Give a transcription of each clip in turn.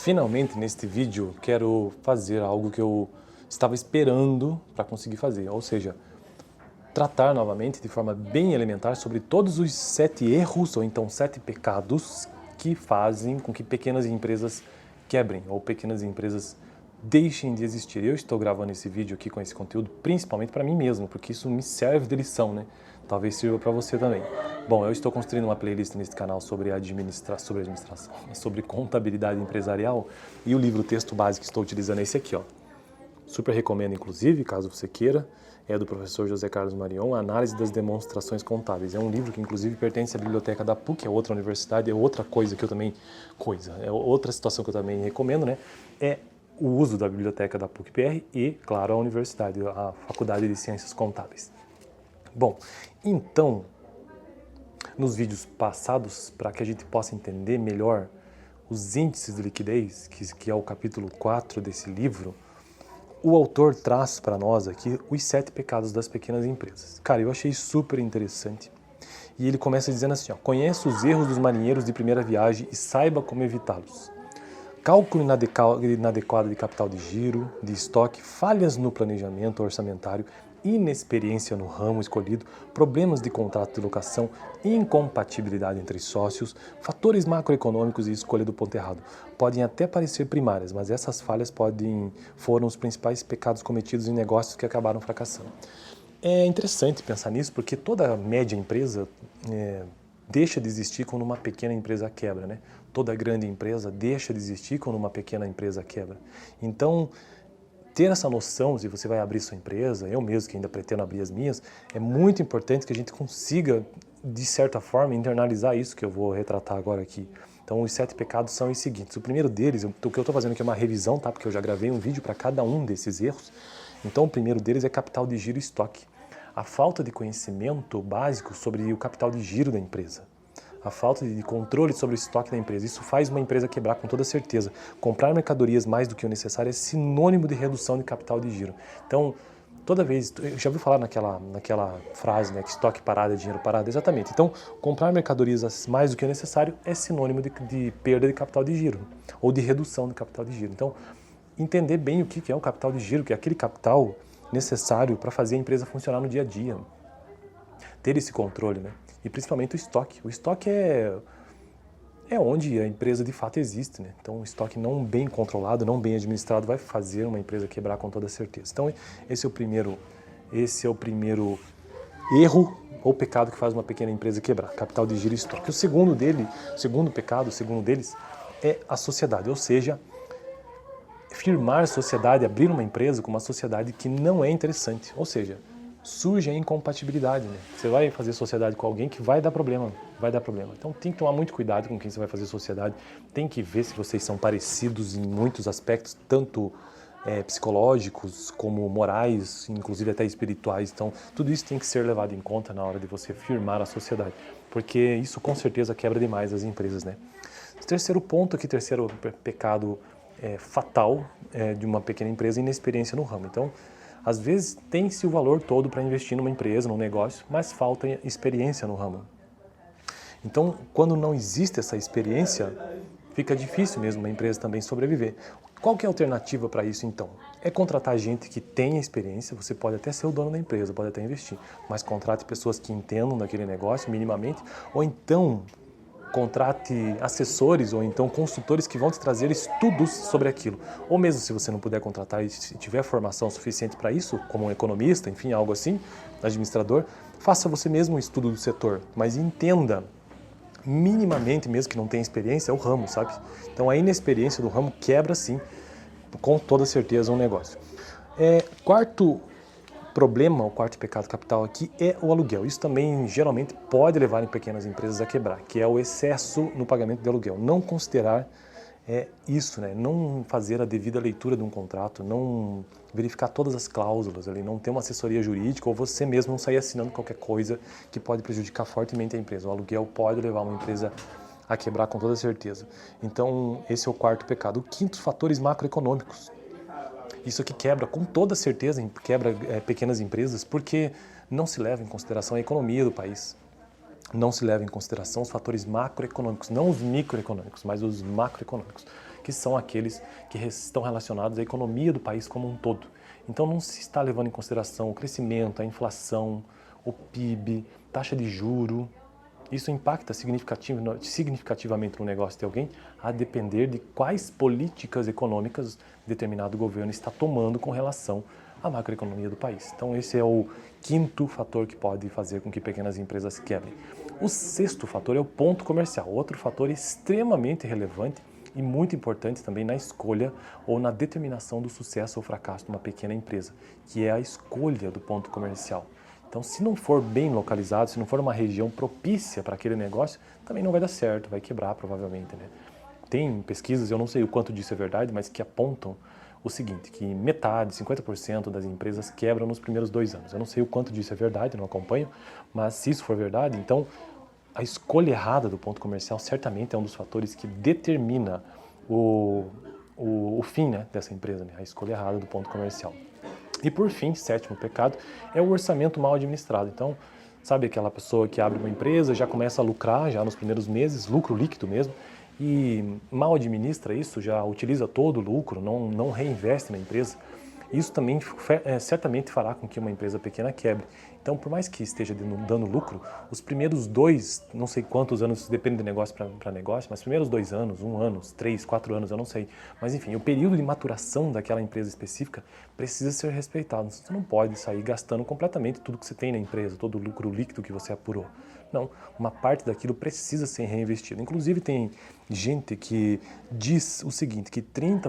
Finalmente, neste vídeo, quero fazer algo que eu estava esperando para conseguir fazer, ou seja, tratar novamente de forma bem elementar sobre todos os 7 erros ou então 7 pecados que fazem com que pequenas empresas quebrem ou pequenas empresas deixem de existir. Eu estou gravando esse vídeo aqui com esse conteúdo principalmente para mim mesmo, porque isso me serve de lição, né? Talvez sirva para você também. Bom, eu estou construindo uma playlist nesse canal sobre administração, sobre contabilidade empresarial, e o livro texto básico que estou utilizando é esse aqui, ó. Super recomendo, inclusive, caso você queira. É do professor José Carlos Marion, Análise das Demonstrações Contábeis. É um livro que, inclusive, pertence à biblioteca da PUC, é outra universidade, é outra coisa que eu também... é outra situação que eu também recomendo, né? É o uso da biblioteca da PUC-PR e, claro, a universidade, a Faculdade de Ciências Contábeis. Bom, então, nos vídeos passados, para que a gente possa entender melhor os índices de liquidez, que é o capítulo 4 desse livro, o autor traz para nós aqui os 7 pecados das pequenas empresas. Cara, eu achei super interessante. E ele começa dizendo assim, ó, conheça os erros dos marinheiros de primeira viagem e saiba como evitá-los. Cálculo inadequado de capital de giro, de estoque, falhas no planejamento orçamentário, inexperiência no ramo escolhido, problemas de contrato de locação, incompatibilidade entre sócios, fatores macroeconômicos e escolha do ponto errado. Podem até parecer primárias, mas essas falhas foram os principais pecados cometidos em negócios que acabaram fracassando. É interessante pensar nisso porque toda média empresa deixa de existir quando uma pequena empresa quebra, né? Toda grande empresa deixa de existir quando uma pequena empresa quebra. Então, ter essa noção, se você vai abrir sua empresa, eu mesmo que ainda pretendo abrir as minhas, é muito importante que a gente consiga, de certa forma, internalizar isso que eu vou retratar agora aqui. Então, os 7 pecados são os seguintes. O primeiro deles, o que eu estou fazendo aqui é uma revisão, tá? Porque eu já gravei um vídeo para cada um desses erros. Então, o primeiro deles é capital de giro e estoque. A falta de conhecimento básico sobre o capital de giro da empresa. A falta de controle sobre o estoque da empresa. Isso faz uma empresa quebrar com toda certeza. Comprar mercadorias mais do que o necessário é sinônimo de redução de capital de giro. Então, toda vez, eu já ouviu falar naquela frase, né, que estoque parado é dinheiro parado? Exatamente. Então, comprar mercadorias mais do que o necessário é sinônimo de perda de capital de giro, ou de redução de capital de giro. Então, entender bem o que é o capital de giro, que é aquele capital necessário para fazer a empresa funcionar no dia a dia. Ter esse controle, né? E principalmente o estoque. O estoque é onde a empresa de fato existe, né? Então, o estoque não bem controlado, não bem administrado, vai fazer uma empresa quebrar com toda certeza. Então, esse é o primeiro erro ou pecado que faz uma pequena empresa quebrar, capital de giro e estoque. O segundo pecado deles, é a sociedade, ou seja, firmar sociedade, abrir uma empresa com uma sociedade que não é interessante, ou seja, surge a incompatibilidade, né? Você vai fazer sociedade com alguém que vai dar problema. Então tem que tomar muito cuidado com quem você vai fazer sociedade, tem que ver se vocês são parecidos em muitos aspectos, tanto psicológicos como morais, inclusive até espirituais. Então tudo isso tem que ser levado em conta na hora de você firmar a sociedade, porque isso com certeza quebra demais as empresas, né? Terceiro ponto aqui, terceiro pecado fatal de uma pequena empresa, inexperiência no ramo. Então, às vezes tem-se o valor todo para investir numa empresa, num negócio, mas falta experiência no ramo. Então, quando não existe essa experiência, fica difícil mesmo uma empresa também sobreviver. Qual que é a alternativa para isso, então? É contratar gente que tenha experiência, você pode até ser o dono da empresa, pode até investir, mas contrate pessoas que entendam daquele negócio minimamente, ou então contrate assessores ou então consultores que vão te trazer estudos sobre aquilo. Ou mesmo se você não puder contratar e se tiver formação suficiente para isso, como um economista, enfim, algo assim, administrador, faça você mesmo um estudo do setor, mas entenda minimamente, mesmo que não tenha experiência, o ramo, sabe? Então a inexperiência do ramo quebra sim, com toda certeza, um negócio. Quarto problema, o quarto pecado capital aqui é o aluguel. Isso também geralmente pode levar em pequenas empresas a quebrar, que é o excesso no pagamento de aluguel. Não considerar isso, né? Não fazer a devida leitura de um contrato, não verificar todas as cláusulas, ali, não ter uma assessoria jurídica ou você mesmo não sair assinando qualquer coisa que pode prejudicar fortemente a empresa. O aluguel pode levar uma empresa a quebrar com toda certeza. Então, esse é o quarto pecado. O quinto, fatores macroeconômicos. Isso aqui quebra, com toda certeza, quebra pequenas empresas, porque não se leva em consideração a economia do país. Não se leva em consideração os fatores macroeconômicos, não os microeconômicos, mas os macroeconômicos. que são aqueles que estão relacionados à economia do país como um todo. Então não se está levando em consideração o crescimento, a inflação, o PIB, taxa de juro. Isso impacta significativamente no negócio de alguém, a depender de quais políticas econômicas determinado governo está tomando com relação à macroeconomia do país. Então esse é o quinto fator que pode fazer com que pequenas empresas quebrem. O sexto fator é o ponto comercial, outro fator extremamente relevante e muito importante também na escolha ou na determinação do sucesso ou fracasso de uma pequena empresa, que é a escolha do ponto comercial. Então, se não for bem localizado, se não for uma região propícia para aquele negócio, também não vai dar certo, vai quebrar provavelmente, né? Tem pesquisas, eu não sei o quanto disso é verdade, mas que apontam o seguinte, que metade, 50% das empresas quebram nos primeiros 2 anos. Eu não sei o quanto disso é verdade, não acompanho, mas se isso for verdade, então a escolha errada do ponto comercial certamente é um dos fatores que determina o fim, né, dessa empresa, né? A escolha errada do ponto comercial. E por fim, sétimo pecado, é o orçamento mal administrado. Então, sabe aquela pessoa que abre uma empresa, já começa a lucrar já nos primeiros meses, lucro líquido mesmo, e mal administra isso, já utiliza todo o lucro, não reinveste na empresa. Isso também certamente fará com que uma empresa pequena quebre. Então, por mais que esteja dando lucro, os primeiros 2, não sei quantos anos, depende de negócio para negócio, mas os primeiros 2 anos, 1 ano, 3, 4 anos, eu não sei. Mas enfim, o período de maturação daquela empresa específica precisa ser respeitado. Você não pode sair gastando completamente tudo que você tem na empresa, todo o lucro líquido que você apurou. Não, uma parte daquilo precisa ser reinvestido. Inclusive tem gente que diz o seguinte, que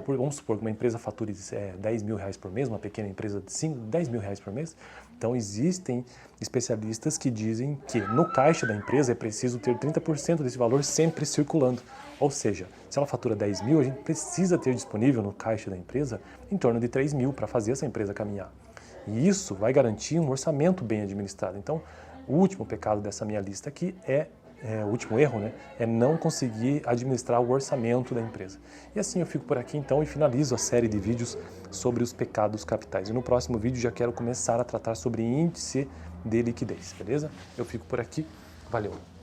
vamos supor que uma empresa fature 10 mil reais por mês, uma pequena empresa de 10 mil reais por mês, então existem especialistas que dizem que no caixa da empresa é preciso ter 30% desse valor sempre circulando. Ou seja, se ela fatura 10 mil, a gente precisa ter disponível no caixa da empresa em torno de 3 mil para fazer essa empresa caminhar. E isso vai garantir um orçamento bem administrado. Então, o último pecado dessa minha lista aqui o último erro, né, é não conseguir administrar o orçamento da empresa. E assim eu fico por aqui então e finalizo a série de vídeos sobre os pecados capitais. E no próximo vídeo já quero começar a tratar sobre índice de liquidez, beleza? Eu fico por aqui, valeu!